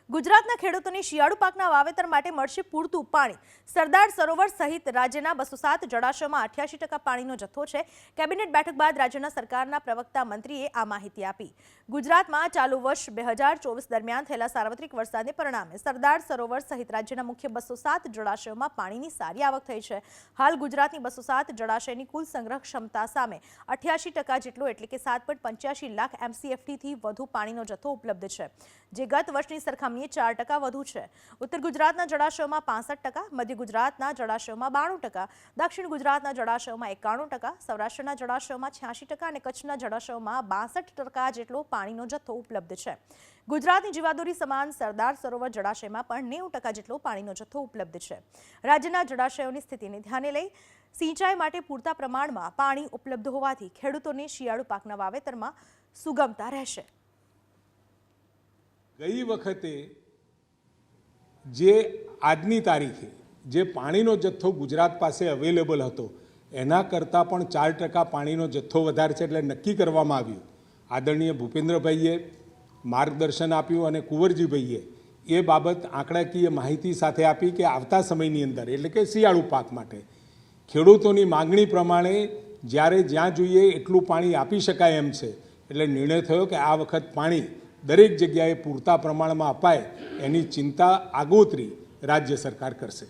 ગુજરાતના ખેડૂતોને શિયાળુ પાકના વાવેતર માટે મળશે પૂરતું પાણી। સરદાર સરોવર સહિત રાજ્યના 207 જળાશયોમાં 88% પાણીનો જથ્થો છે। કેબિનેટ બેઠક બાદ રાજ્યના સરકારના પ્રવક્તા મંત્રીએ આ માહિતી આપી। ગુજરાતમાં ચાલુ વર્ષ 2024 દરમિયાન થયેલા સાર્વત્રિક વરસાદને પરિણામે સરદાર સરોવર સહિત રાજ્યના મુખ્ય 207 જળાશયોમાં પાણીની સારી આવક થઈ છે। હાલ ગુજરાતની 207 જળાશયની કુલ સંગ્રહ ક્ષમતા સામે 88% જેટલો એટલે કે 7.85 લાખ MCFT થી વધુ પાણીનો જથ્થો ઉપલબ્ધ છે, જે ગત વર્ષની સરખામણીએ 4% વધુ છે। ઉત્તર ગુજરાતના જળાશયોમાં 65%, મધ્ય ગુજરાતના જળાશયોમાં 92%, દક્ષિણ ગુજરાતના જળાશયોમાં 91%, સૌરાષ્ટ્રના જળાશયોમાં 86% અને કચ્છના જળાશયોમાં 62% જેટલો પાણીનો જથ્થો ઉપલબ્ધ છે। ગુજરાતની જીવાદોરી સમાન સરદાર સરોવર જળાશયમાં પણ 90% જેટલો પાણીનો જથ્થો ઉપલબ્ધ છે। રાજ્યના જળાશયોની સ્થિતિને ધ્યાને લઈ સિંચાઈ માટે પૂરતા પ્રમાણમાં પાણી ઉપલબ્ધ હોવાથી ખેડૂતોને શિયાળુ પાકના વાવેતરમાં સુગમતા રહેશે। गई वखते जे आजनी तारीखे जे पाणीनो जत्थो गुजरात पासे अवेलेबल हतो एना करता पण 4% पाणीनो जत्थो वधारे छे एटले नक्की करवामां आव्युं। आदरणीय भूपेन्द्रभाईए मार्गदर्शन आप्युं अने कुंवरजीभाईए ए बाबत आंकड़ाकीय माहिती साथे आपी कि आवता समयनी अंदर एटले के शियाळु पाक माटे खेडूतोनी मागणी प्रमाणे ज्यारे ज्यां जोईए एटलुं पाणी आपी शकाय एम छे एटले निर्णय थयो कि आ वखत पाणी दरेक जग्याए पूरता प्रमाण में अपाय एनी चिंता आगोतरी राज्य सरकार करशे।